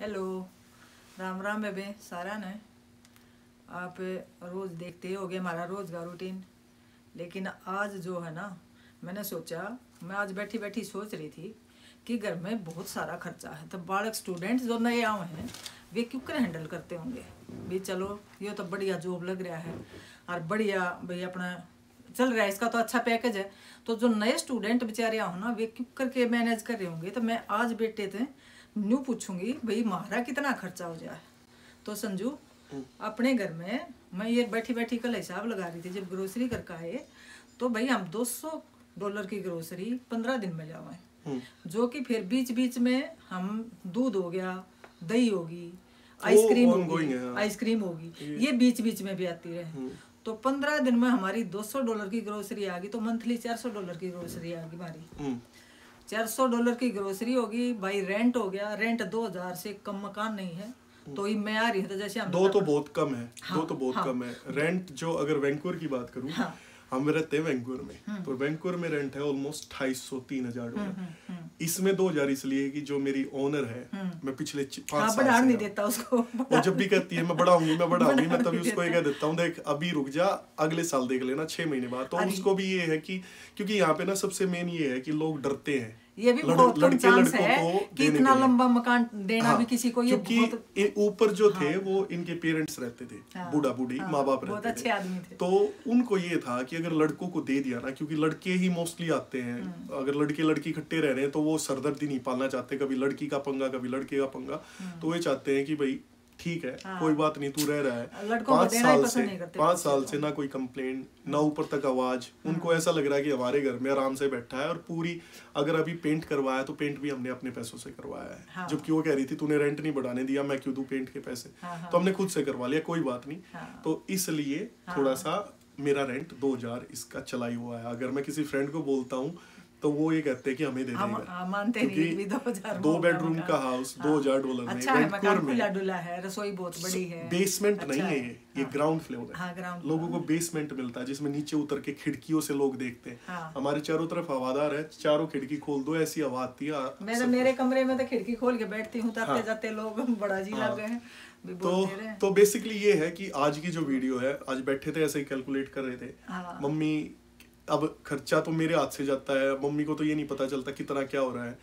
Hello, Ram Ram बेबे सारा ने। आप रोज़ देखते ही होगे हमारा रोज़ का रूटीन। लेकिन आज जो है ना, मैंने सोचा, मैं आज बैठी बैठी सोच रही थी कि घर में बहुत सारा खर्चा है। तो बालक स्टूडेंट जो नए आए हैं वे क्यों कर हैंडल करते होंगे भी। चलो ये तो बढ़िया जॉब लग रहा है और बढ़िया भाई अपना चल रहा है, इसका तो अच्छा पैकेज है। तो जो नए स्टूडेंट बेचारे हो ना वे क्यों करके मैनेज कर रहे होंगे। तो मैं आज बेटे थे न्यू पूछूंगी भाई हमारा कितना खर्चा हो जाए। तो संजू अपने घर में मैं ये बैठी बैठी कल हिसाब लगा रही थी, जब ग्रोसरी करके आए तो भाई हम $200 की ग्रोसरी 15 दिन में लाए, जो कि फिर बीच बीच में हम दूध हो गया, दही होगी, आइसक्रीम होगी, ये बीच बीच में भी आती रहे। तो 15 दिन में हमारी $200 की ग्रोसरी आ गई। तो मंथली $400 की ग्रोसरी आ गई हमारी। $400 की ग्रोसरी होगी भाई। रेंट हो गया, रेंट 2000 से कम मकान नहीं है। तो ये मैं आ रही है तो जैसे हम दो तो बहुत कम है। हाँ, दो तो बहुत कम है रेंट। जो अगर वैंकूवर की बात करूं, हाँ, हम रहते हैं वैंकूवर में, तो वैंकूवर में रेंट है ऑलमोस्ट $250-3,000। इसमें 2000 इसलिए कि जो मेरी ओनर है, मैं पिछले 5 साल बढ़ा नहीं देता उसको। वो जब भी कहती है मैं बढ़ाऊंगी मैं तभी उसको ये कह देता हूँ, देख अभी रुक जा, अगले साल देख लेना 6 महीने बाद। तो उसको भी ये है कि क्योंकि यहाँ पे ना सबसे मेन ये है कि लोग डरते हैं। ये भी बहुत कम चांस है कि इतना लंबा मकान देना। हाँ, भी किसी को ये क्योंकि ऊपर जो थे वो इनके पेरेंट्स रहते थे, बूढ़ा बूढ़ी माँ बाप रहते थे, अच्छे आदमी थे। तो उनको ये था कि अगर लड़कों को दे दिया ना, क्योंकि लड़के ही मोस्टली आते हैं, अगर लड़के लड़की इकट्ठे रह रहे हैं तो वो सरदर्दी नहीं पालना चाहते, कभी लड़की का पंगा कभी लड़के का पंगा। तो वो चाहते हैं कि भाई ठीक है, हाँ, कोई बात नहीं, तू रह रहा है 5 साल से ना कोई कंप्लेंट ना ऊपर तक आवाज। उनको ऐसा लग रहा है कि हमारे घर में आराम से बैठा है। और पूरी अगर अभी पेंट करवाया तो पेंट भी हमने अपने पैसों से करवाया है। हाँ, जबकि वो कह रही थी तूने रेंट नहीं बढ़ाने दिया, मैं क्यों दूं पेंट के पैसे। हाँ, तो हमने खुद से करवा लिया, कोई बात नहीं। हाँ, तो इसलिए थोड़ा सा मेरा रेंट 2000 इसका चला ही हुआ है। अगर मैं किसी फ्रेंड को बोलता हूँ तो वो ये कहते हैं कि हमें दे देगा, मानते नहीं भी 2000 2 बेडरूम का हाउस $2000 में। अच्छा है, मकान खुला डुला है, रसोई बहुत बड़ी है, बेसमेंट नहीं है ये ग्राउंड फ्लोर है। लोगों को बेसमेंट मिलता है जिसमें नीचे उतर के खिड़कियों से लोग देखते हैं। हमारे चारों तरफ हवादार है, चारों खिड़की खोल दो ऐसी हवा आती है। मेरे कमरे में तो खिड़की खोल के बैठती हूँ, आते जाते लोग बड़ा जी लग गए हैं। तो बेसिकली ये है कि आज की जो वीडियो है, आज बैठे थे ऐसे ही कैलकुलेट कर रहे थे। मम्मी अब खर्चा तो मेरे हाथ से जाता है, मम्मी को तो ये नहीं पता चलता कितना क्या हो रहा है।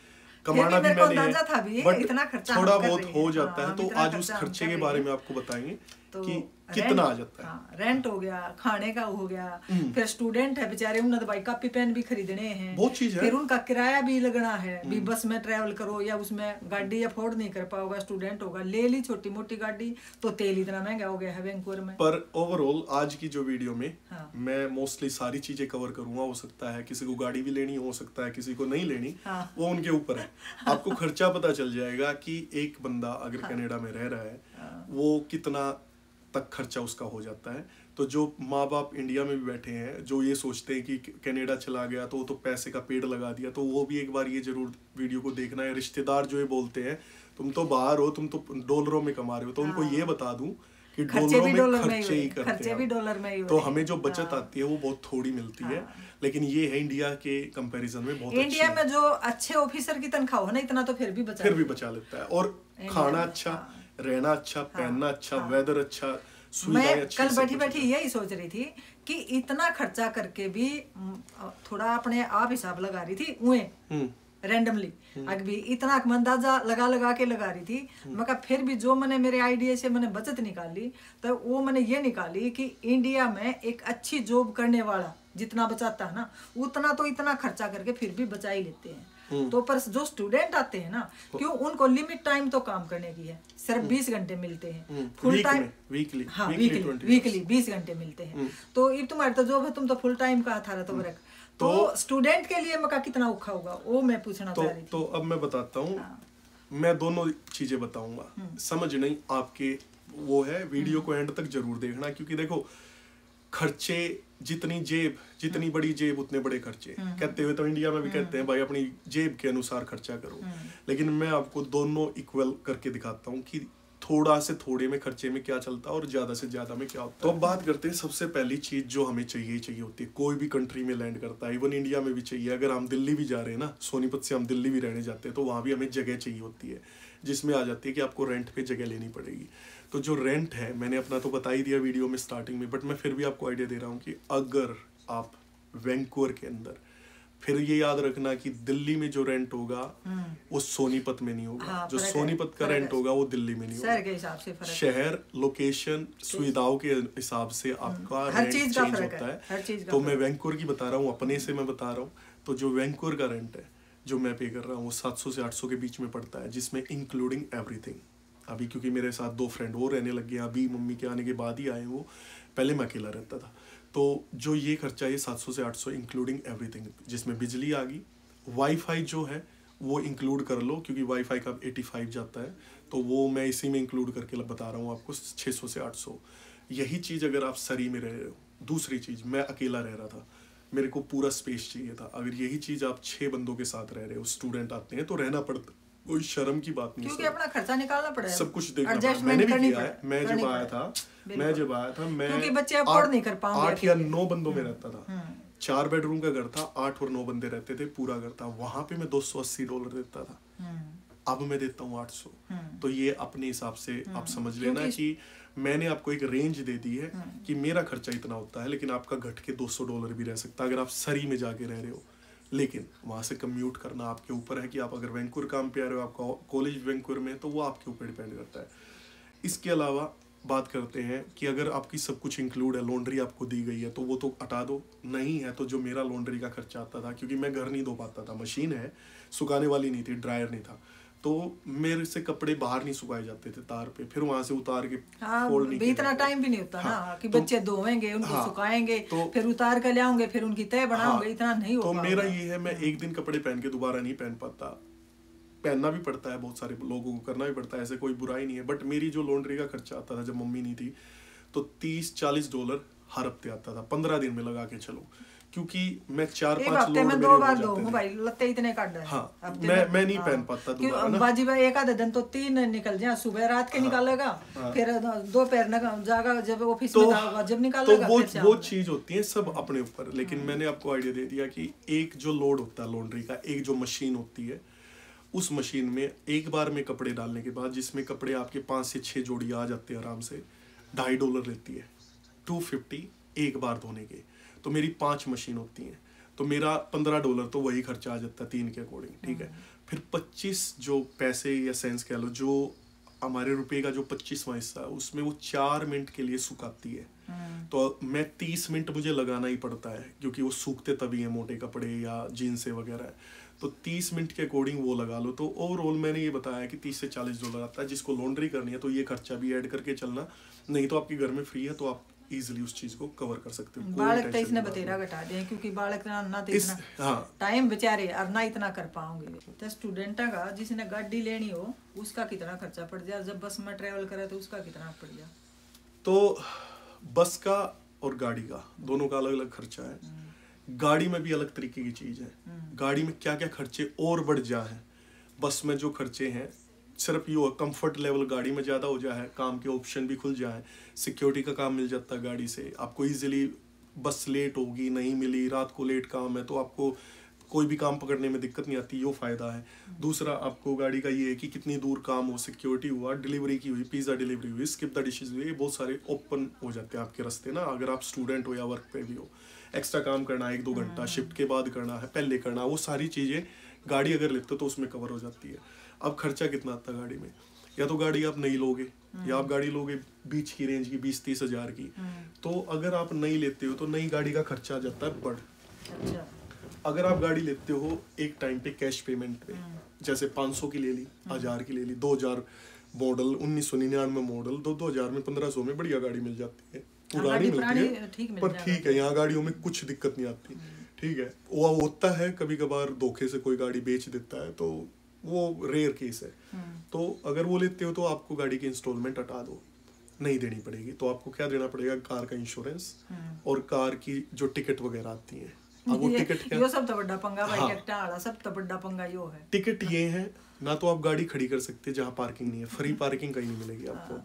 कमाना भी मैंने है, बट थोड़ा बहुत हो जाता है। तो आज उस खर्चे के बारे में आपको बताएंगे कि कितना आ जाता है। हाँ, रेंट हो गया, खाने का हो गया, फिर स्टूडेंट है बेचारे, उन्हें तो भाई कॉपी पेन भी खरीदने हैं, बहुत चीज है। फिर उनका किराया भी लगना है भी, बस में ट्रैवल करो या उसमें गाड़ी अफोर्ड नहीं कर पाओगे, स्टूडेंट होगा, ले ली छोटी मोटी गाड़ी तो तेल इतना महंगा हो गया है वैंकूवर में। पर ओवरऑल आज की जो वीडियो में मैं मोस्टली सारी चीजें कवर करूंगा। हो सकता है किसी को गाड़ी भी लेनी, हो सकता है किसी को नहीं लेनी, वो उनके ऊपर है। आपको खर्चा पता चल जाएगा कि एक बंदा अगर कनाडा में रह रहा है वो कितना तक खर्चा उसका हो जाता है। तो जो माँ बाप इंडिया में भी बैठे हैं जो ये सोचते हैं कि कनाडा चला गया तो पैसे का पेड़ लगा दिया, तो वो भी एक बार ये जरूर वीडियो को देखना है। रिश्तेदार जो ये बोलते हैं तुम तो बाहर हो, तुम तो डॉलरों में कमा रहे हो, तो उनको ये बता दूं कि डॉलरों में खर्चे ही करते हैं। तो हमें जो बचत आती है वो बहुत थोड़ी मिलती है। लेकिन ये है इंडिया के कंपैरिजन में बहुत अच्छी। इंडिया में जो अच्छे ऑफिसर की तनख्वाह हो ना, इतना तो फिर भी बचा लेता है। और खाना अच्छा, रहना अच्छा, पहनना अच्छा, वेदर अच्छा, मैं कल बैठी बैठी यही सोच रही थी कि इतना खर्चा करके भी थोड़ा अपने आप हिसाब लगा रही थी रैंडमली। अगर भी इतना अंदाजा लगा के लगा रही थी। मैं कहा फिर भी जो मैंने मेरे आइडिया से मैंने बचत निकाली तो वो मैंने ये निकाली कि इंडिया में एक अच्छी जॉब करने वाला जितना बचाता है ना, उतना तो इतना खर्चा करके फिर भी बचा ही लेते हैं। तो पर जो स्टूडेंट आते हैं ना, क्यों उनको लिमिट टाइम तो काम करने की है, सिर्फ 20 घंटे मिलते हैं फुल टाइम, वीकली 20 घंटे मिलते हैं। तो ये तुम्हारी तो जॉब है, तुम तो फुल टाइम का था तो वर्क। तो स्टूडेंट के लिए मका कितना औखा होगा वो मैं पूछना चाह रही थी। तो अब मैं बताता हूँ। मैं दोनों चीजें बताऊंगा, समझ नहीं आपके वो है, वीडियो को एंड तक जरूर देखना। क्योंकि देखो खर्चे जितनी बड़ी जेब उतने बड़े खर्चे। कहते हुए तो इंडिया में भी कहते हैं भाई अपनी जेब के अनुसार खर्चा करो, लेकिन मैं आपको दोनों इक्वल करके दिखाता हूँ कि थोड़ा से थोड़े में खर्चे में क्या चलता है और ज्यादा से ज्यादा में क्या होता है। तो अब बात करते हैं सबसे पहली चीज जो हमें चाहिए होती है, कोई भी कंट्री में लैंड करता है, इवन इंडिया में भी चाहिए। अगर हम दिल्ली भी जा रहे हैं ना, सोनीपत से हम दिल्ली भी रहने जाते हैं तो वहां भी हमें जगह चाहिए होती है। जिसमें आ जाती है कि आपको रेंट पे जगह लेनी पड़ेगी। तो जो रेंट है, मैंने अपना तो बता ही दिया वीडियो में स्टार्टिंग में, बट मैं फिर भी आपको आइडिया दे रहा हूँ कि अगर आप वैंकूवर के अंदर, फिर ये याद रखना कि दिल्ली में जो रेंट होगा वो सोनीपत में नहीं होगा। हाँ, जो सोनीपत का रेंट होगा वो दिल्ली में नहीं होगा। शहर के हिसाब से फर्क, शहर, लोकेशन, सुविधाओं के हिसाब से आपका रेंट चेंज होता है। तो मैं वैंकूवर की बता रहा हूँ, अपने से मैं बता रहा हूँ। तो जो वैंकूवर का रेंट है जो मैं पे कर रहा हूँ वो 700 से 800 के बीच में पड़ता है, जिसमें इंक्लूडिंग एवरीथिंग। अभी क्योंकि मेरे साथ 2 फ्रेंड और रहने लग गए, अभी मम्मी के आने के बाद ही आए वो, पहले मैं अकेला रहता था। तो जो ये खर्चा है 700 से 800 इंक्लूडिंग एवरीथिंग, जिसमें बिजली आ गई, वाईफाई जो है वो इंक्लूड कर लो क्योंकि वाईफाई का 85 जाता है, तो वो मैं इसी में इंक्लूड करके बता रहा हूँ आपको 600 से 800। यही चीज़ अगर आप सरी में रह रहे हो। दूसरी चीज़, मैं अकेला रह रहा था, मेरे को पूरा स्पेस चाहिए था। अगर यही चीज़ आप 6 बंदों के साथ रह रहे हो, स्टूडेंट आते हैं तो रहना पड़ता, कोई शर्म की बात नहीं, क्योंकि अपना खर्चा निकालना पड़ेगा, सब कुछ देखना पड़ेगा। मैंने भी किया है। मैं जब आया था मैं क्योंकि बच्चे अफोर्ड नहीं कर पाएंगे। 8 या 9 बंदों में रहता था। 4 बेडरूम का घर था, 8 और 9 बंदे रहते थे, पूरा घर था। वहां पे मैं $280 देता था, अब मैं देता हूँ 800। तो ये अपने हिसाब से आप समझ लेना कि मैंने आपको एक रेंज दे दी है कि मेरा खर्चा इतना होता है, लेकिन आपका घट के $200 भी रह सकता है अगर आप सरी में जाके रह रहे हो। लेकिन वहां से कम्यूट करना आपके ऊपर है कि आप अगर वैंकूवर काम पे आ रहे हो, आपका कॉलेज वैंकूवर में, तो वो आपके ऊपर डिपेंड करता है। इसके अलावा बात करते हैं कि अगर आपकी सब कुछ इंक्लूड है, लॉन्ड्री आपको दी गई है तो वो तो हटा दो, नहीं है तो जो मेरा लॉन्ड्री का खर्चा आता था, क्योंकि मैं घर नहीं धो पाता था, मशीन है, सुखाने वाली नहीं थी, ड्रायर नहीं था, तो मेरे से कपड़े बाहर नहीं सुखाए जाते थे तार पे, फिर वहां से उतार के फोल्ड नहीं, इतना टाइम भी नहीं होता ना कि बच्चे धोएंगे, उनको सुखाएंगे, फिर उतार कर लाओगे, फिर उनकी तय बनाओगे, इतना नहीं होता। तो मेरा ये है, मैं एक दिन कपड़े पहन के दोबारा नहीं पहन पाता। पहनना भी पड़ता है, बहुत सारे लोगों को करना भी पड़ता है, ऐसे कोई बुराई नहीं है। बट मेरी जो लॉन्ड्री का खर्चा आता था जब मम्मी नहीं थी, तो $30-40 हर हफ्ते आता था, 15 दिन में लगा के चलो, क्योंकि मैं 4-5 लोग मेरे 2 बार धो भाई, लत्ते इतने काट। हाँ, मैं नहीं पहन पाता दोबारा ना। बाजी भाई एक आधे दिन तो 3 निकल जाए, सुबह रात के निकालेगा, फिर दोपहर जागा जब ऑफिस में जाओगा जब निकालेगा। तो वो चीज होती है, सब अपने ऊपर। लेकिन मैंने आपको आइडिया दे दिया कि एक जो लोड होता है लॉन्ड्री का, एक जो मशीन होती है, उस मशीन में एक बार में कपड़े डालने के बाद, जिसमें कपड़े आपके 5 से 6 जोड़ी आ जाते हैं आराम से, $2.50 लेती है, 250 एक बार धोने के। तो मेरी 5 मशीन होती हैं, तो मेरा $15 तो वही खर्चा आ जाता है 3 के अकॉर्डिंग, ठीक है। फिर 25 जो पैसे या सेंस कह लो, जो हमारे रुपए का जो 25वां हिस्सा है, उसमें वो 4 मिनट के लिए सुखाती है। तो मैं 30 मिनट मुझे लगाना ही पड़ता है, क्योंकि वो सूखते तभी है, मोटे कपड़े या जीन्स वगैरह। तो 30 मिनट के अकॉर्डिंग वो लगा लो। तो ओवरऑल मैंने ये बताया कि $30 से $40 आता है। जिसको लॉन्ड्री करनी है तो ये खर्चा भी ऐड करके चलना, नहीं तो आपके घर में फ्री है तो आप इजीली उस चीज को कवर कर सकते हो। बालक तो इसने बतेरा घटा दिया, क्योंकि बालक ना तो इतना टाइम बेचारे और ना इतना कर पाओगे। तो स्टूडेंट का जिसने गाड़ी लेनी हो उसका कितना खर्चा पड़ जाए, जब बस में ट्रेवल करे तो उसका कितना पड़ जाए। तो बस का और गाड़ी का दोनों का अलग अलग खर्चा है। गाड़ी में भी अलग तरीके की चीज है, गाड़ी में क्या क्या खर्चे और बढ़ जाए। बस में जो खर्चे हैं सिर्फ ये कंफर्ट लेवल गाड़ी में ज़्यादा हो जाए, काम के ऑप्शन भी खुल जाए, सिक्योरिटी का काम मिल जाता है गाड़ी से, आपको इजीली बस लेट होगी, नहीं मिली, रात को लेट काम है तो आपको कोई भी काम पकड़ने में दिक्कत नहीं आती, यो फायदा है। दूसरा आपको गाड़ी का ये है कि कितनी दूर काम हो, सिक्योरिटी हुआ, डिलीवरी की हुई, पिज़्ज़ा डिलीवरी हुई, स्किप द डिशेज हुई, बहुत सारे ओपन हो जाते हैं आपके रास्ते ना। अगर आप स्टूडेंट हो या वर्क पे भी हो, एक्स्ट्रा काम करना है 1-2 घंटा, शिफ्ट के बाद करना है, पहले करना, वो सारी चीज़ें गाड़ी अगर लेते हो तो उसमें कवर हो जाती है। अब खर्चा कितना आता है गाड़ी में, या तो गाड़ी आप नहीं लोगे या आप गाड़ी लोगे बीच की रेंज की 20-30 हज़ार की, तो अगर आप नहीं लेते हो तो नई गाड़ी का खर्चा आ जाता है बढ़। अच्छा। अगर आप गाड़ी लेते हो एक टाइम पे कैश पेमेंट पे, जैसे 500 की ले ली, 1000 की ले ली, 2000 मॉडल, 1999 मॉडल, 2000 में 1500 में बढ़िया गाड़ी मिल जाती है, पुरानी मिलती है पर ठीक है, यहाँ गाड़ियों में कुछ दिक्कत नहीं आती, ठीक है। वो होता है कभी कभार धोखे से कोई गाड़ी बेच देता है, तो वो रेयर केस है। तो अगर वो लेते हो तो आपको गाड़ी की इंस्टॉलमेंट हटा दो, नहीं देनी पड़ेगी। तो आपको क्या देना पड़ेगा, कार का इंश्योरेंस और कार की जो टिकट वगैरह आती है। अब वो टिकट क्या, यो सब तो बड़ा पंगा भाई, टिकटा वाला सब तो बड़ा पंगा यो है। टिकट ये है ना, तो आप गाड़ी खड़ी कर सकते हैं जहाँ पार्किंग नहीं है, फ्री पार्किंग कहीं नहीं मिलेगी आपको,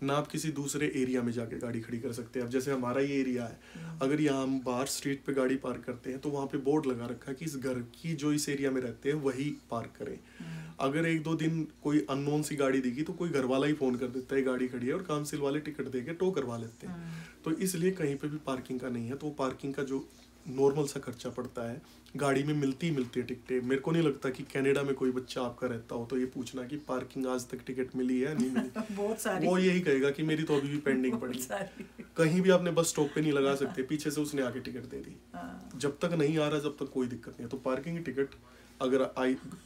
ना आप किसी दूसरे एरिया में जाके गाड़ी खड़ी कर सकते हैं। अब जैसे हमारा ये एरिया है, अगर यहाँ हम बाहर स्ट्रीट पे गाड़ी पार्क करते हैं तो वहाँ पे बोर्ड लगा रखा है कि इस घर की जो इस एरिया में रहते हैं वही पार्क करें। अगर 1-2 दिन कोई अननोन सी गाड़ी दिखी तो कोई घर वाला ही फोन कर देता है गाड़ी खड़ी है, और काउंसिल वाले टिकट दे के टो करवा लेते हैं। तो इसलिए कहीं पे भी पार्किंग का नहीं है। तो पार्किंग का जो नॉर्मल सा खर्चा पड़ता है, गाड़ी में मिलती है टिकटें। मेरे को नहीं लगता कि कनाडा में कोई बच्चा आपका रहता हो तो ये पूछना कि पार्किंग आज तक टिकट मिली है नहीं मिली। बहुत सारी। वो यही कहेगा कि मेरी तो अभी भी पेंडिंग पड़ी। कहीं भी आपने बस स्टॉप पे नहीं लगा सकते, पीछे से उसने आके टिकट दे दी। जब तक नहीं आ रहा जब तक कोई दिक्कत नहीं है। तो पार्किंग की टिकट अगर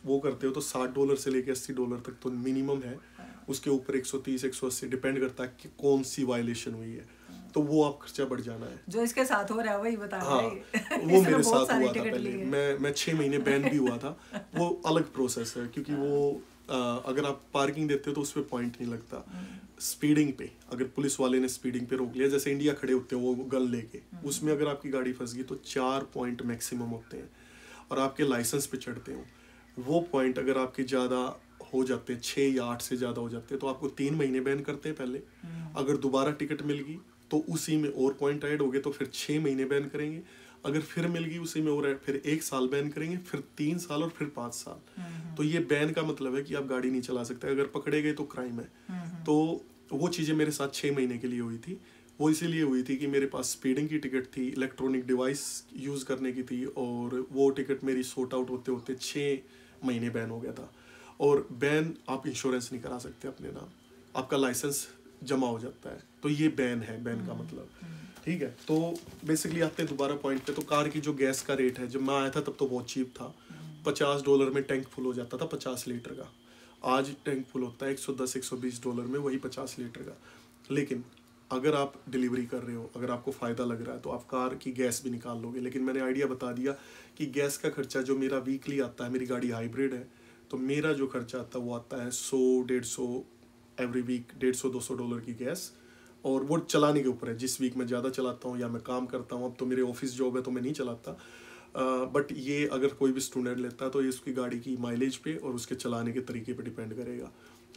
वो करते हो तो $60 से लेके $80 तक तो मिनिमम है। उसके ऊपर 130-180 डिपेंड करता है कि कौन सी वायलेशन हुई है, तो वो आप खर्चा बढ़ जाना है। जो इसके साथ हो रहा है वही बता रहा है। वो मेरे साथ हुआ था पहले। मैं 6 महीने बैन भी हुआ था। वो अलग प्रोसेस है, क्योंकि वो अगर आप पार्किंग देते हो तो उस पर पॉइंट नहीं लगता। स्पीडिंग पे अगर पुलिस वाले ने स्पीडिंग पे रोक लिया, जैसे इंडिया खड़े होते हैं वो गन लेके, उसमें अगर आपकी गाड़ी फंस गई तो 4 पॉइंट मैक्सिमम होते हैं, और आपके लाइसेंस पे चढ़ते हो। वो पॉइंट अगर आपके ज़्यादा हो जाते हैं, 6 या 8 से ज़्यादा हो जाते हैं, तो आपको 3 महीने बैन करते हैं पहले। अगर दोबारा टिकट मिल गई तो उसी में और पॉइंट ऐड हो गए तो फिर 6 महीने बैन करेंगे। अगर फिर मिल गई उसी में और फिर 1 साल बैन करेंगे, फिर 3 साल और फिर 5 साल। तो ये बैन का मतलब है कि आप गाड़ी नहीं चला सकते। अगर पकड़े गए तो क्राइम है। तो वो चीज़ें मेरे साथ 6 महीने के लिए हुई थी। वो इसीलिए हुई थी कि मेरे पास स्पीडिंग की टिकट थी, इलेक्ट्रॉनिक डिवाइस यूज़ करने की थी, और वो टिकट मेरी सॉर्ट आउट होते होते 6 महीने बैन हो गया था। और बैन आप इंश्योरेंस नहीं करा सकते अपने नाम, आपका लाइसेंस जमा हो जाता है। तो ये बैन है, बैन का मतलब। ठीक है, तो बेसिकली आते हैं दोबारा पॉइंट पे। तो कार की जो गैस का रेट है, जब मैं आया था तब तो बहुत चीप था। $50 में टैंक फुल हो जाता था 50 लीटर का। आज टैंक फुल होता है $110-120 में, वही 50 लीटर का। लेकिन अगर आप डिलीवरी कर रहे हो, अगर आपको फ़ायदा लग रहा है तो आप कार की गैस भी निकाल लोगे। लेकिन मैंने आइडिया बता दिया कि गैस का खर्चा जो मेरा वीकली आता है, मेरी गाड़ी हाइब्रिड है, तो मेरा जो खर्चा आता है वो आता है 100-150 एवरी वीक, $150-200 की गैस। और वो चलाने के ऊपर है, जिस वीक मैं ज़्यादा चलाता हूँ या मैं काम करता हूँ। अब तो मेरे ऑफिस जॉब है तो मैं नहीं चलाता, बट ये अगर कोई भी स्टूडेंट लेता है तो ये उसकी गाड़ी की माइलेज पे और उसके चलाने के तरीके पे डिपेंड करेगा।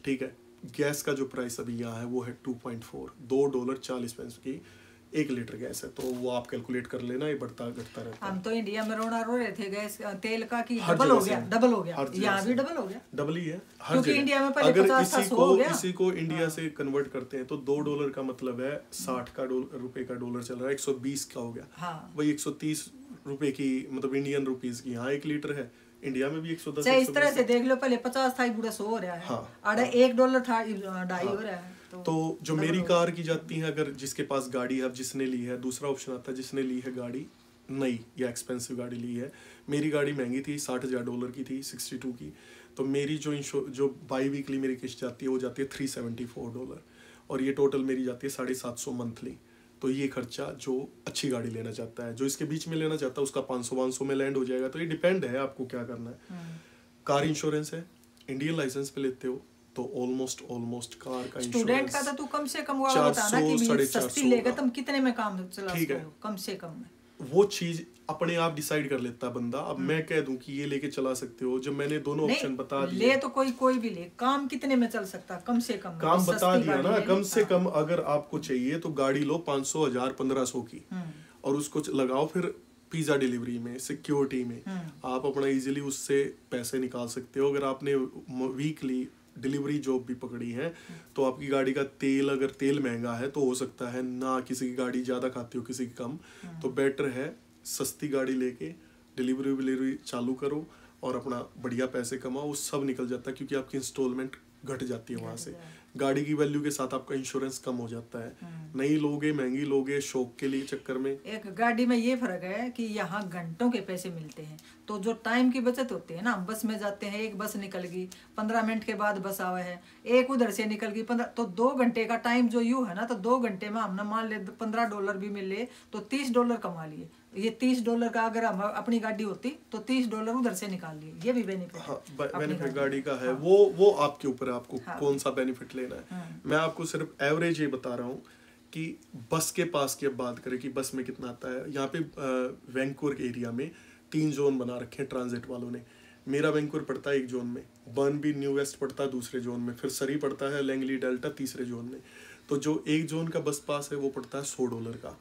ठीक है, गैस का जो प्राइस अभी यहाँ है वो है 2.4 $2.40 की 1 लीटर गैस है। तो वो आप कैलकुलेट कर लेना, ये बढ़ता घटता रहता है। हम तो इंडिया में रोना रो रहे थे गैस तेल का कि डबल हो गया। यहाँ भी डबल हो गया, डबल ही है हर क्योंकि जगह। इंडिया में पहले अगर 50 था, 100 हो गया। इसी को इंडिया से कन्वर्ट करते हैं तो $2 का मतलब है 60 का रुपए का डॉलर चल रहा है, 120 का हो गया। वही 130 रुपए की, मतलब इंडियन रुपीज की यहाँ 1 लीटर है। इंडिया में भी 110। इस तरह से देख लो, पहले 50 था, बुरा 100 हो रहा है। हाँ, $1 था, 2.5 हो रहा है। तो जो मेरी कार की जाती है, अगर जिसके पास गाड़ी है, अब जिसने ली है, दूसरा ऑप्शन आता है जिसने ली है गाड़ी नई या एक्सपेंसिव गाड़ी ली है। मेरी गाड़ी महंगी थी, $60,000 की थी, 62 की। तो मेरी जो बाई वीकली मेरी किस्त जाती है वो जाती है $374, और ये टोटल मेरी जाती है 750 मंथली। तो ये खर्चा जो अच्छी गाड़ी लेना चाहता है, जो इसके बीच में लेना चाहता है, उसका 500-500 में लैंड हो जाएगा। तो ये डिपेंड है आपको क्या करना है। कार इंश्योरेंस है, इंडियन लाइसेंस पे लेते हो तो ऑलमोस्ट कार का स्टूडेंट का तो तू कम से कम वो बताना कि सस्ती लेगा तुम कितने में काम चला सकते हो, कम से कम में। वो चीज अपने आप डिसाइड कर लेता है बंदा। अब मैं कह दूं कि ये लेके चला सकते हो, जब मैंने दोनों ऑप्शन बता दिए। ले तो कोई भी ले, काम कितने में चल सकता, कम से कम काम बता दिया ना। कम से कम अगर आपको चाहिए तो गाड़ी लो 500, 1000, 1500 की, और उसको लगाओ फिर पिज्जा डिलीवरी में, सिक्योरिटी में। आप अपना इजीली उससे पैसे निकाल सकते हो। अगर आपने वीकली डिलीवरी जॉब भी पकड़ी है तो आपकी गाड़ी का तेल, अगर तेल महंगा है तो हो सकता है ना किसी की गाड़ी ज़्यादा खाती हो, किसी की कम। तो बेटर है सस्ती गाड़ी लेके डिलीवरी चालू करो और अपना बढ़िया पैसे कमाओ। वो सब निकल जाता है, क्योंकि आपकी इंस्टॉलमेंट घट जाती है वहाँ से। गाड़ी की वैल्यू के साथ आपका इंश्योरेंस कम हो जाता है। नई लोगे, महंगी लोगे, शौक के लिए चक्कर में। एक गाड़ी में ये फर्क है कि यहाँ घंटों के पैसे मिलते हैं, तो जो टाइम की बचत होती है ना, बस में जाते हैं, एक बस निकल गई 15 मिनट के बाद बस आवा है, एक उधर से निकल गई 15, तो 2 घंटे का टाइम जो यूँ है ना, तो 2 घंटे में हमने मान ले $15 भी मिले तो $30 कमा लिए। ये $30 का अगर हम अपनी गाड़ी होती तो $30 उधर से निकाल लिए। ये भी बेनिफिट हाँ, बेनिफिट गाड़ी का है। वो आपके ऊपर है, आपको कौन सा बेनिफिट लेना है। मैं आपको सिर्फ एवरेज ये बता रहा हूँ कि बस के पास की अब बात करें कि बस में कितना आता है। यहाँ पे वैंकूवर एरिया में 3 जोन बना रखे हैं ट्रांजिट वालों ने। मेरा वैंकूवर पड़ता है 1 जोन में, बर्नबी न्यू वेस्ट पड़ता है दूसरे जोन में, फिर सरी पड़ता है लैंगली डेल्टा तीसरे जोन में। तो जो एक जोन का बस पास है वो पड़ता है $100 का।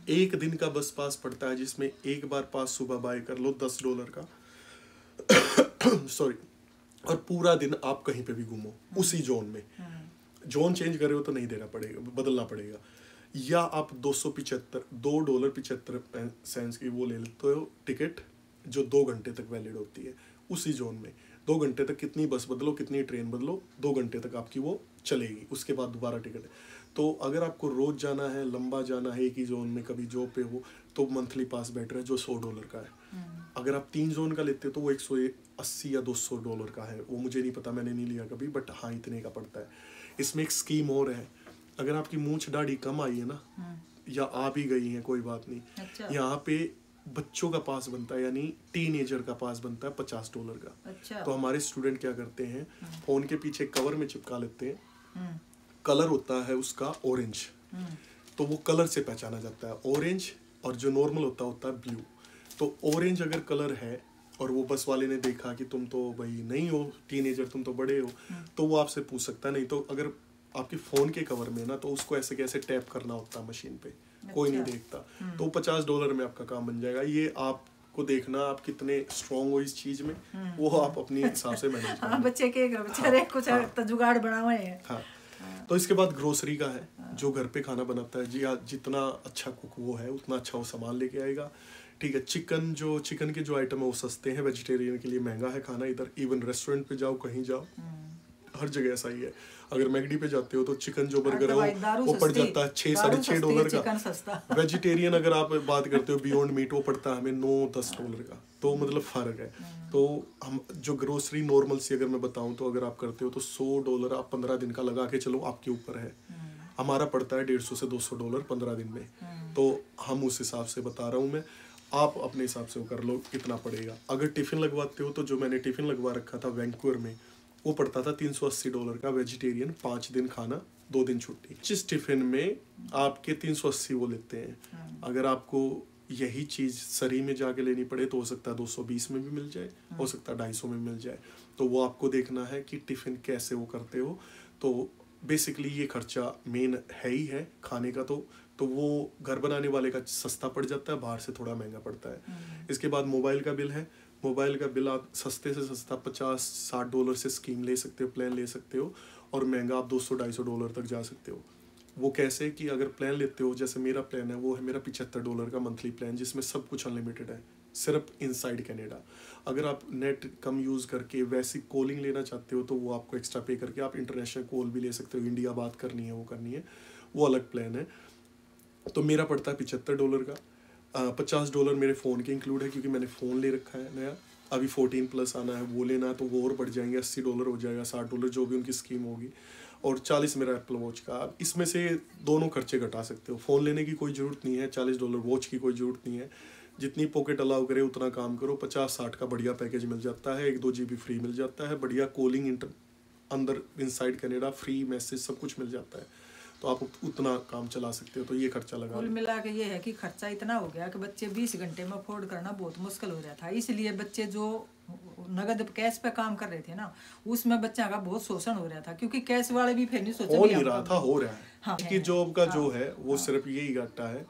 एक दिन का बस पास पड़ता है जिसमें एक बार पास सुबह बाय कर लो $10 का सॉरी, और पूरा दिन आप कहीं पे भी घूमो उसी जोन में। जोन चेंज करे हो तो नहीं देना पड़ेगा, बदलना पड़ेगा। या आप $2.75 की वो ले लेते हो टिकट, जो 2 घंटे तक वैलिड होती है उसी जोन में। 2 घंटे तक कितनी बस बदलो, कितनी ट्रेन बदलो, 2 घंटे तक आपकी वो चलेगी, उसके बाद दोबारा टिकट है। तो अगर आपको रोज जाना है, लंबा जाना है एक ही जोन में, कभी जॉब पे हो, तो मंथली पास बेटर है जो $100 का है। अगर आप 3 जोन का लेते हो तो वो $180 या $200 का है, वो मुझे नहीं पता, मैंने नहीं लिया कभी, बट हाँ इतने का पड़ता है। इसमें एक स्कीम और है, अगर आपकी मूंछ दाढ़ी कम आई है ना, या आ भी गई है कोई बात नहीं, अच्छा। यहाँ पे बच्चों का पास बनता है, यानी टीनेजर का पास बनता है $50 का। अच्छा। तो हमारे स्टूडेंट क्या करते हैं, फोन के पीछे कवर में चिपका लेते हैं, कलर होता है उसका ऑरेंज, तो वो कलर से पहचाना जाता है ऑरेंज, और जो नॉर्मल होता है ब्लू। तो ऑरेंज अगर कलर है और वो बस वाले ने देखा कि तुम तो भाई नहीं हो टीनेजर, तुम तो बड़े हो, तो वो आपसे पूछ सकता है। नहीं तो अगर आपके फोन के कवर में ना, तो उसको ऐसे कैसे टैप करना होता है मशीन पे, कोई नहीं देखता, तो $50 में आपका काम बन जाएगा। ये आपको देखना आप कितने स्ट्रॉन्ग हो इस चीज में, वो आप अपने हिसाब से मैनेज हाँ, बच्चे के बेचारे कुछ जुगाड़ बना हुए हैं। हाँ। तो इसके बाद ग्रोसरी का है, जो घर पे खाना बनाता है जी, जितना अच्छा कुक वो है उतना अच्छा वो सामान लेके आएगा। ठीक है, चिकन के जो आइटम है वो सस्ते हैं, वेजिटेरियन के लिए महंगा है खाना इधर। इवन रेस्टोरेंट पे जाओ, कहीं जाओ, हर जगह ऐसा ही है। अगर मैगडी पे जाते हो तो चिकन जो बर्गर है वो पड़ जाता है $6-6.5 का। वेजिटेरियन अगर आप बात करते हो बियॉन्ड मीट, वो पड़ता है हमें $9-10 का। तो मतलब फर्क है। तो हम जो ग्रोसरी नॉर्मल सी अगर मैं बताऊं तो अगर आप करते हो तो $100 आप 15 दिन का लगा के चलो, आपके ऊपर है। हमारा पड़ता है $150 से $200 15 दिन में। तो हम उस हिसाब से बता रहा हूँ मैं, आप अपने हिसाब से वो कर लो कितना पड़ेगा। अगर टिफिन लगवाते हो तो जो मैंने टिफिन लगवा रखा था वैंकूवर में, वो पड़ता था $380 का, वेजिटेरियन, 5 दिन खाना 2 दिन छुट्टी। जिस टिफिन में आपके 380 वो लेते हैं। अगर आपको यही चीज सरी में जाके लेनी पड़े तो हो सकता है 220 में भी मिल जाए, हो सकता है 250 में मिल जाए। तो वो आपको देखना है कि टिफिन कैसे वो करते हो। तो बेसिकली ये खर्चा मेन है ही है खाने का। तो वो घर बनाने वाले का सस्ता पड़ जाता है, बाहर से थोड़ा महंगा पड़ता है। इसके बाद मोबाइल का बिल है। मोबाइल का बिल आप सस्ते से सस्ता $50-60 से स्कीम ले सकते हो, प्लान ले सकते हो, और महंगा आप $200-250 तक जा सकते हो। वो कैसे कि अगर प्लान लेते हो, जैसे मेरा प्लान है, वो है मेरा $75 का मंथली प्लान, जिसमें सब कुछ अनलिमिटेड है, सिर्फ इनसाइड कनाडा। अगर आप नेट कम यूज़ करके वैसी कॉलिंग लेना चाहते हो तो वो आपको एक्स्ट्रा पे करके आप इंटरनेशनल कॉल भी ले सकते हो, इंडिया बात करनी है वो करनी है, वो अलग प्लान है। तो मेरा पड़ता है $75 का। $50 मेरे फ़ोन के इंक्लूड है, क्योंकि मैंने फ़ोन ले रखा है नया, अभी 14+ आना है, वो लेना है तो वो और बढ़ जाएंगे, $80 हो जाएगा, $60 जो भी उनकी स्कीम होगी, और 40 मेरा एप्पल वॉच का। आप इसमें से दोनों खर्चे घटा सकते हो। फ़ोन लेने की कोई ज़रूरत नहीं है, $40 वॉच की कोई ज़रूरत नहीं है, जितनी पॉकेट अलाउ करे उतना काम करो। 50-60 का बढ़िया पैकेज मिल जाता है, 1-2 GB फ्री मिल जाता है, बढ़िया कॉलिंग अंदर इनसाइड कनाडा, फ्री मैसेज सब कुछ मिल जाता है, तो आप उतना काम चला सकते हो। तो ये खर्चा लगा, कुल मिला के ये है कि खर्चा इतना हो गया कि बच्चे 20 घंटे में अफोर्ड करना बहुत मुश्किल हो रहा था। इसलिए बच्चे जो नगद कैश पे काम कर रहे थे ना, उसमें बच्चा का बहुत शोषण हो रहा था, क्योंकि कैश वाले भी फिर नहीं सोचे, हो नहीं रहा था, हो रहा है। हाँ, कि जॉब का जो है वो सिर्फ यही घाटा है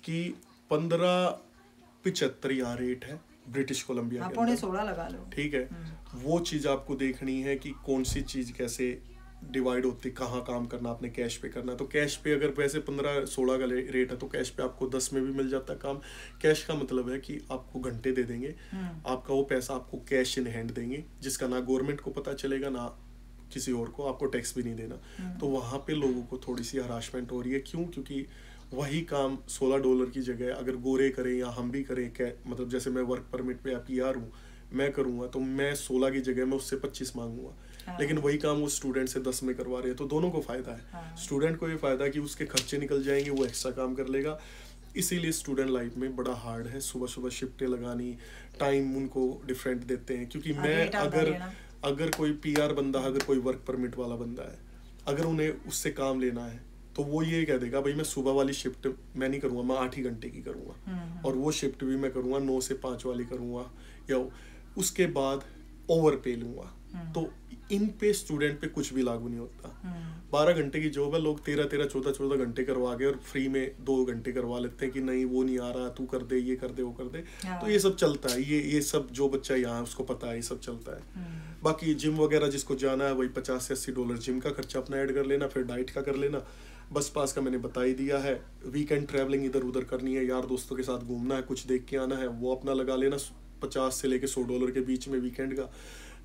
कि 15.75 यहाँ रेट है ब्रिटिश कोलंबिया के अंदर, 16 लगा लो, ठीक है। वो चीज आपको देखनी है कि कौन सी चीज कैसे डिवाइड होती, कहाँ काम करना आपने, कैश पे करना। तो कैश पे अगर वैसे 15-16 का रेट है तो कैश पे आपको 10 में भी मिल जाता है काम। कैश का मतलब है कि आपको घंटे दे देंगे, आपका वो पैसा आपको कैश इन हैंड देंगे, जिसका ना गवर्नमेंट को पता चलेगा ना किसी और को, आपको टैक्स भी नहीं देना। तो वहाँ पे लोगों को थोड़ी सी हरासमेंट हो रही है। क्यों? क्योंकि वही काम $16 की जगह अगर गोरे करें या हम भी करें, मतलब जैसे मैं वर्क परमिट पे PR हूँ, मैं करूँगा तो मैं 16 की जगह में उससे 25 मांगूंगा। लेकिन वही काम वो स्टूडेंट से 10 में करवा रहे हैं, तो दोनों को फायदा है। स्टूडेंट को ये फायदा है कि उसके खर्चे निकल जाएंगे, वो एक्स्ट्रा काम कर लेगा। इसीलिए स्टूडेंट लाइफ में बड़ा हार्ड है, सुबह सुबह शिफ्टें लगानी, टाइम उनको डिफरेंट देते हैं। क्योंकि मैं अगर कोई PR बंदा, अगर कोई वर्क परमिट वाला बंदा है, अगर उन्हें उससे काम लेना है तो वो ये कह देगा भाई मैं सुबह वाली शिफ्ट मैं नहीं करूँगा, मैं 8 ही घंटे की करूँगा, और वो शिफ्ट भी मैं करूँगा 9 से 5 वाली करूँगा, या उसके बाद ओवर पे लूँगा। तो इन पे स्टूडेंट पे कुछ भी लागू नहीं होता। 12 घंटे की जॉब है, लोग 13-13, 14-14 घंटे करवा के और फ्री में 2 घंटे करवा लेते हैं कि नहीं वो नहीं आ रहा, तू कर दे, ये कर दे, वो कर दे। तो ये सब चलता है, ये सब जो बच्चा यहाँ है उसको पता है, ये सब चलता है। बाकी जिम वगैरह जिसको जाना है वही $50 से $80 जिम का खर्चा अपना ऐड कर लेना, फिर डाइट का कर लेना। बस पास का मैंने बता ही दिया है। वीकेंड ट्रैवलिंग इधर उधर करनी है, यार दोस्तों के साथ घूमना है, कुछ देख के आना है, वो अपना लगा लेना $50 से लेके $100 के बीच में वीकेंड का।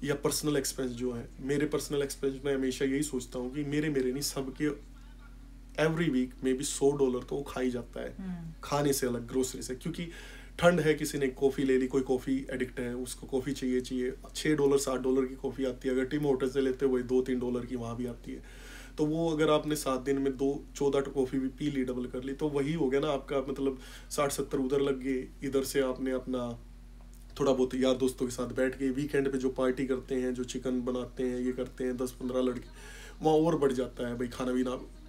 या पर्सनल एक्सपेंस जो है, मेरे पर्सनल एक्सपेंस मैं हमेशा यही सोचता हूँ कि मेरे नहीं सबके एवरी वीक में भी $100 तो खा ही जाता है, खाने से अलग, ग्रोसरी से। क्योंकि ठंड है, किसी ने कॉफ़ी ले ली, कोई कॉफ़ी एडिक्ट है, उसको कॉफ़ी चाहिए $6 $7 की कॉफ़ी आती है। अगर टिम होटल से लेते हो वही $2-3 की वहाँ भी आती है। तो वो अगर आपने 7 दिन में 14 कॉफ़ी भी पी ली, डबल कर ली, तो वही हो गया ना आपका, मतलब 60-70 उधर लग गए। इधर से आपने अपना थोड़ा बहुत यार दोस्तों के साथ बैठ के वीकेंड पे जो पार्टी करते हैं, जो चिकन बनाते हैं, ये करते हैं 10-15 लड़के, वहाँ और बढ़ जाता है भाई। खाना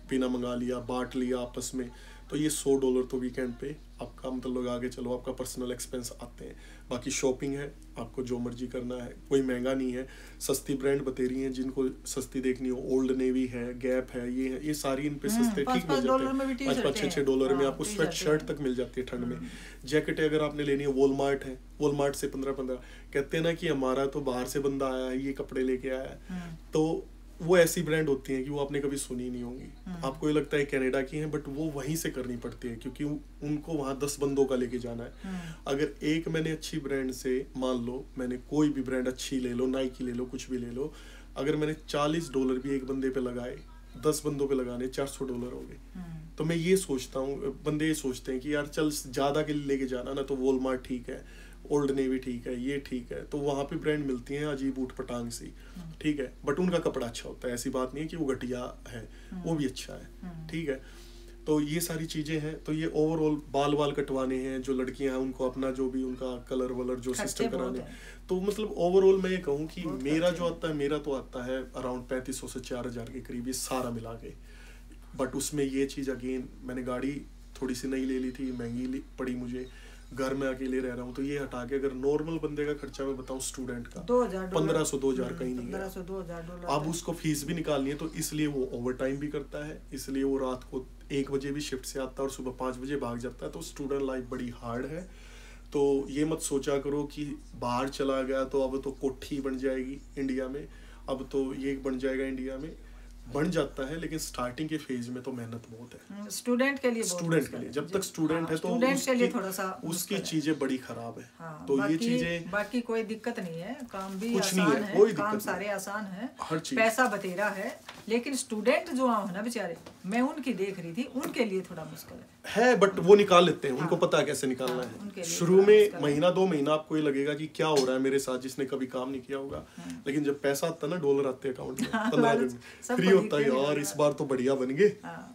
पीना मंगा लिया, बांट लिया आपस में, तो ये $100 तो वीकेंड पे आपका मतलब लोग आगे चलो आपका पर्सनल एक्सपेंस आते हैं। बाकी शॉपिंग है, आपको जो मर्जी करना है, कोई महंगा नहीं है। सस्ती ब्रांड बतेरी हैं, जिनको सस्ती देखनी हो, ओल्ड नेवी है, गैप है, ये सारी इन पे सस्ते ठीक मिल जाते हैं। $5-6 में आपको स्वेट शर्ट तक मिल जाती है ठंड में। जैकेट अगर आपने लेनी है, वॉलमार्ट है, वॉलमार्ट से 15-15 कहते हैं ना कि हमारा तो बाहर से बंदा आया है, ये कपड़े लेके आया है। तो वो ऐसी ब्रांड होती हैं कि वो आपने कभी सुनी नहीं होंगी, आपको ये लगता है कनाडा की हैं, बट वो वहीं से करनी पड़ती है क्योंकि उनको वहाँ 10 बंदों का लेके जाना है। अगर एक मैंने अच्छी ब्रांड से, मान लो मैंने कोई भी ब्रांड अच्छी ले लो, नाइकी ले लो, कुछ भी ले लो, अगर मैंने $40 भी एक बंदे पे लगाए, 10 बंदों पे लगाने $400 हो गए। तो मैं ये सोचता हूँ, बंदे ये सोचते हैं कि यार चल ज्यादा के लिए लेके जाना ना, तो वॉलमार्ट ठीक है, ओल्ड नेवी ठीक है, ये ठीक है, तो वहाँ पे ब्रांड मिलती हैं अजीब ऊट पटांग सी, ठीक है, बट उनका कपड़ा अच्छा होता है, ऐसी बात नहीं है कि वो घटिया है, वो भी अच्छा है, ठीक है। तो ये सारी चीजें हैं। तो ये ओवरऑल बाल कटवाने हैं, जो लड़कियां हैं उनको अपना जो भी उनका कलर वलर जो सिस्टम कराने, तो मतलब ओवरऑल मैं ये कहूँ कि मेरा जो आता है, मेरा तो आता है अराउंड 3500 से 4000 के करीब, ये सारा मिला के। बट उसमें ये चीज अगेन, मैंने गाड़ी थोड़ी सी नई ले ली थी, महंगी पड़ी मुझे, घर में अकेले रह रहा हूँ, तो ये हटा के अगर नॉर्मल बंदे का खर्चा मैं बताऊँ स्टूडेंट का $1500-2000 कहीं नहीं है। अब उसको फीस भी निकालनी है, तो इसलिए वो ओवर टाइम भी करता है, इसलिए वो रात को 1 बजे भी शिफ्ट से आता है और सुबह 5 बजे भाग जाता है। तो स्टूडेंट लाइफ बड़ी हार्ड है। तो ये मत सोचा करो कि बाहर चला गया तो अब तो कोठी बन जाएगी इंडिया में, अब तो ये बन जाएगा इंडिया में, बन जाता है, लेकिन स्टार्टिंग के फेज में तो मेहनत बहुत है स्टूडेंट के लिए। जब तक स्टूडेंट है तो उसकी चीजें बड़ी खराब है। तो ये चीजें, बाकी कोई दिक्कत नहीं है, काम भी आसान है, काम सारे आसान है, पैसा बतेरा है, लेकिन स्टूडेंट जो है ना बेचारे, मैं उनकी देख रही थी, उनके लिए थोड़ा मुश्किल है, बट वो निकाल लेते हैं, उनको पता है कैसे निकालना है। शुरू में महीना 2 महीना आपको ये लगेगा कि क्या हो रहा है मेरे साथ, जिसने कभी काम नहीं किया होगा, लेकिन जब पैसा आता है ना, $1 आते हैं अकाउंट में, 15 दिन फ्री होता है, यार इस बार तो बढ़िया बन गए,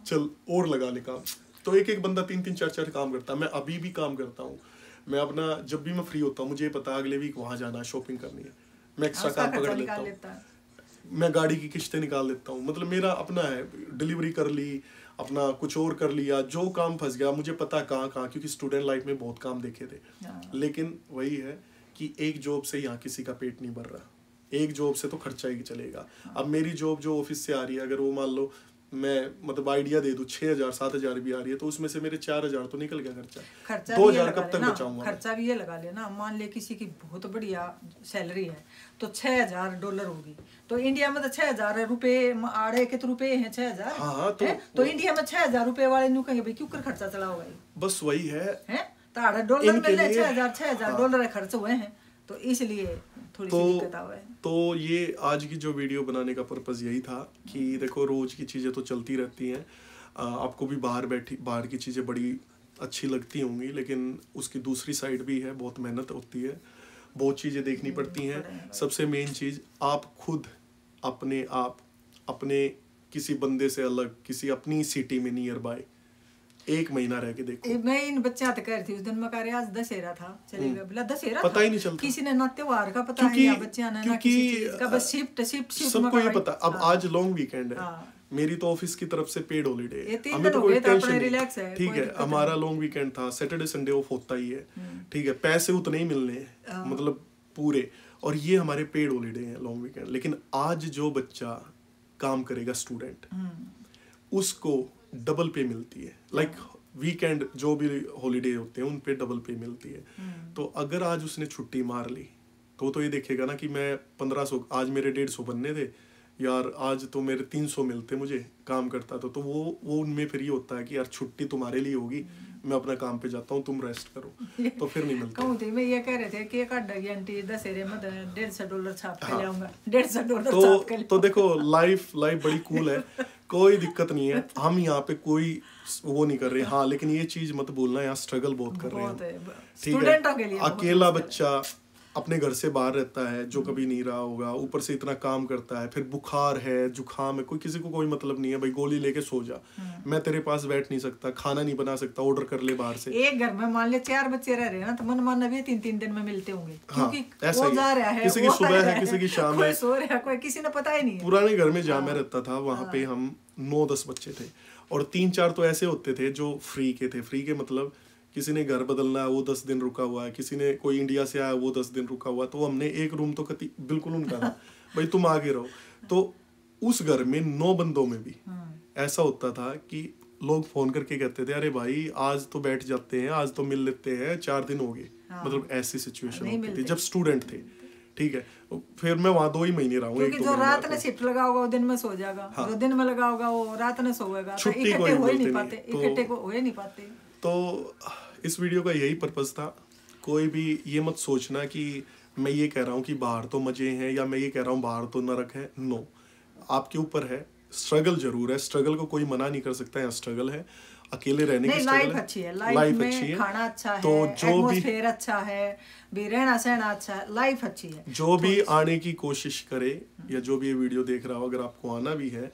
चल और लगा ले काम। तो एक बंदा 3-3 4-4 काम करता है। मैं अभी भी काम करता हूँ, मैं अपना जब भी मैं फ्री होता हूँ, मुझे पता है अगले वीक वहां जाना है, शॉपिंग करनी है, मैं एक्स्ट्रा काम पकड़ लेता हूँ, मैं गाड़ी की किस्तें निकाल लेता हूँ, मतलब मेरा अपना है, डिलीवरी कर ली, अपना कुछ और कर लिया, जो काम फंस गया मुझे पता है कहाँ, क्योंकि स्टूडेंट लाइफ में बहुत काम देखे थे। लेकिन वही है कि एक जॉब से यहाँ किसी का पेट नहीं भर रहा, एक जॉब से तो खर्चा ही चलेगा। अब मेरी जॉब जो ऑफिस से आ रही है, अगर वो मान लो मैं मतलब आइडिया दे दूं 6000-7000 भी आ रही है, तो उसमें से मेरे 4000 तो निकल गया खर्चा 2000 कब तक बचाऊंगा? खर्चा भी ये लगा लेना, मान ले किसी की बहुत बढ़िया सैलरी है तो $6000 होगी, तो इंडिया में तो 6000 रुपए आड़े के तो रुपए हैं 6000। हाँ, तो इंडिया में 6000 रुपए वाले न्यू कहेंगे भाई क्यों कर खर्चा चलाओ भाई, बस वही है तो $8 में $6000 खर्च हुए हैं, तो इसलिए थोड़ी सी दिक्कत आवे। तो ये आज की जो वीडियो बनाने का पर्पस यही था कि देखो रोज की चीजें तो चलती रहती हैं, आपको भी बाहर की चीजें बड़ी अच्छी लगती होंगी, लेकिन उसकी दूसरी साइड भी है, बहुत मेहनत होती है, बहुत चीजें देखनी पड़ती हैं। सबसे मेन चीज, आप खुद अपने किसी बंदे से अलग, किसी अपनी सिटी में नियर बाय 1 महीना रह के देखो। मैं इन बच्चा तो कह रही थी उस दिन, मैं कह रही आज दशहरा था, चलेगा बोला दशहरा पता ही नहीं चलता, किसी ने ना त्योहार का पता है, या बच्चा ने ना किसी चीज का, बस शिफ्ट सबको ये पता। अब आज लॉन्ग वीकेंड है, मेरी तो ऑफिस की तरफ से पेड हॉलीडे है, हमें तो कोई टेंशन नहीं, ठीक है, हमारा लॉन्ग वीकेंड था, सैटरडे संडे ऑफ होता ही है, ठीक है, पैसे उतने ही मिलने हैं, मतलब पूरे, और ये हमारे पेड हॉलीडे हैं, लॉन्ग वीकेंड। लेकिन आज जो बच्चा काम करेगा, स्टूडेंट, उसको डबल पे मिलती है। लाइक वीकेंड जो भी हॉलीडे होते हैं उन पे डबल पे मिलती है। तो अगर आज उसने छुट्टी मार ली तो ये देखेगा ना कि मैं 1500, आज मेरे 150 बनने थे यार, आज तो मेरे 300 मिलते मुझे काम करता तो वो उनमें फिर ये होता है कि यार छुट्टी तुम्हारे लिए होगी, मैं अपना काम पे जाता हूँ, तुम रेस्ट करो, तो फिर नहीं मिलता। कहूँ थी मैं ये कह रहे थे कि एक अड्डा आंटी दशहरे में $150 छाप के ले आऊंगा, $150 छाप के। तो देखो लाइफ बड़ी कूल है, कोई दिक्कत नहीं है, हम यहाँ पे कोई वो नहीं कर रहे। हाँ, लेकिन ये चीज मत बोलना, यहाँ स्ट्रगल बहुत कर रहे हैं, ठीक है। अकेला बच्चा अपने घर से बाहर रहता है, जो कभी नहीं रहा होगा, ऊपर से इतना काम करता है, फिर बुखार है, जुकाम है, किसी को कोई मतलब नहीं है, भाई गोली लेके सो जा, मैं तेरे पास बैठ नहीं सकता, खाना नहीं बना सकता, ऑर्डर कर ले बाहर से। एक घर में मान ले 4 बच्चे रह रहे हैं ना, तो मन मानना भी 3-3 दिन में मिलते होंगे, क्योंकि ऐसा वो जा रहा है, किसी की सुबह है, किसी की शाम है, कोई सो रहा है, कोई किसी ने पता ही नहीं है। पुराने घर में जहाँ मैं रहता था वहाँ पे हम 9-10 बच्चे थे, और 3-4 तो ऐसे होते थे जो फ्री के मतलब किसी ने घर बदलना है वो 10 दिन रुका हुआ है, किसी ने कोई इंडिया से आया वो 10 दिन रुका हुआ है, तो हमने एक रूम तो बिल्कुल उनका था, भाई तुम आगे रहो। तो उस घर में 9 बंदों में भी ऐसा होता था कि लोग फोन करके कहते थे अरे भाई आज तो बैठ जाते हैं, आज तो मिल लेते हैं, 4 दिन हो गए। मतलब ऐसी सिचुएशन होती थी जब स्टूडेंट थे, ठीक है। फिर मैं वहाँ 2 ही महीने रहा हूँ, क्योंकि जो रात में शिफ्ट लगा होगा वो दिन में सो जाएगा, जो दिन में लगा होगा वो रात में सोएगा, तो इकट्ठे हो ही नहीं पाते, इकट्ठे को हो ही नहीं पाते। तो इस वीडियो का यही पर्पस था। कोई भी ये मत सोचना कि मैं ये कह रहा हूँ कि बाहर तो मजे हैं, या मैं ये कह रहा हूँ बाहर तो नरक है। नो, आपके ऊपर है, स्ट्रगल जरूर है, स्ट्रगल को कोई मना नहीं कर सकता है, स्ट्रगल है, अकेले रहने की स्ट्रगल है। लाइफ अच्छी है, लाइफ में खाना अच्छा है, तो जो भी अच्छा है, भी रहना सहना अच्छा है, लाइफ अच्छी है। जो भी आने की कोशिश करे या जो भी ये वीडियो देख रहा हो, अगर आपको आना भी है,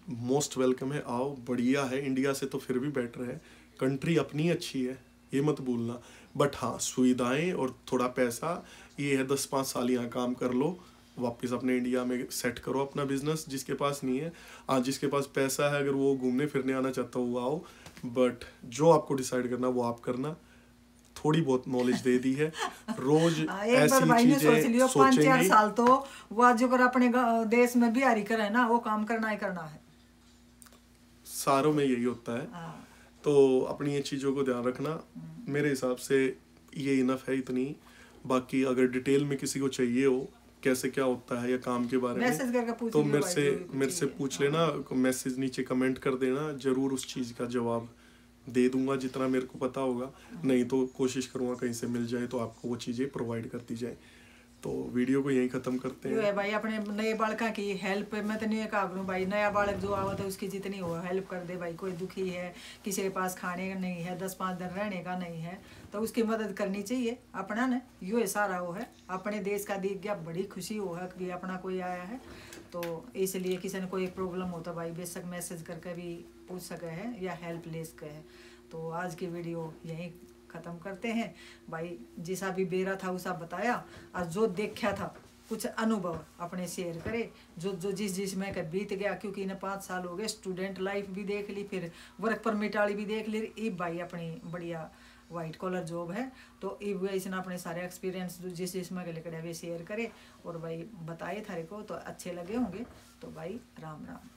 मोस्ट वेलकम है, आओ, बढ़िया है। इंडिया से तो फिर भी बेटर है, कंट्री अपनी अच्छी है, ये मत भूलना। बट हाँ, सुविधाएं और थोड़ा पैसा ये है, 10-5 साल यहाँ काम कर लो, वापस अपने इंडिया में सेट करो अपना बिजनेस। जिसके पास नहीं है, जिसके पास पैसा है, अगर वो घूमने फिरने आना चाहता हो वो आओ, बट जो आपको डिसाइड करना वो आप करना। थोड़ी बहुत नॉलेज दे दी है, रोज ऐसी चीजें सोचेंगे। 5-4 साल तो वो जो कर अपने देश में बिहारी करे ना, वो काम करना ही करना है, सारों में यही होता है। तो अपनी ये चीज़ों को ध्यान रखना, मेरे हिसाब से ये इनफ है इतनी। बाकी अगर डिटेल में किसी को चाहिए हो कैसे क्या होता है या काम के बारे में, तो मेरे से पूछ लेना, मैसेज नीचे कमेंट कर देना, जरूर उस चीज़ का जवाब दे दूंगा जितना मेरे को पता होगा। नहीं तो कोशिश करूंगा कहीं से मिल जाए तो आपको वो चीज़ें प्रोवाइड कर दी जाए। तो वीडियो को यहीं खत्म करते हैं। है भाई, अपने नए बालका की हेल्प मैं तो नहीं कहा करूँ भाई, नया बालक जो आवत है उसकी जितनी हो हेल्प कर दे भाई। कोई दुखी है, किसी के पास खाने का नहीं है, 10-5 दिन रहने का नहीं है, तो उसकी मदद करनी चाहिए। अपना ने यो है सारा वो है, अपने देश का दिख गया, बड़ी खुशी हो है कि अपना कोई आया है। तो इसलिए किसी ने कोई प्रॉब्लम होता भाई बेशक मैसेज करके भी पूछ सके है या हेल्प ले सके है। तो आज की वीडियो यहीं ख़त्म करते हैं भाई। जिसा भी बेरा था उसा बताया, और जो देखा था कुछ अनुभव अपने शेयर करे, जो जिस में का बीत गया, क्योंकि इन्हें 5 साल हो गए, स्टूडेंट लाइफ भी देख ली, फिर वर्क परमिट वाली भी देख ली, अब भाई अपनी बढ़िया वाइट कॉलर जॉब है। तो अब इसने अपने सारे एक्सपीरियंस जिस में लेकर वे शेयर करे और भाई बताए थारे को, तो अच्छे लगे होंगे। तो भाई राम राम।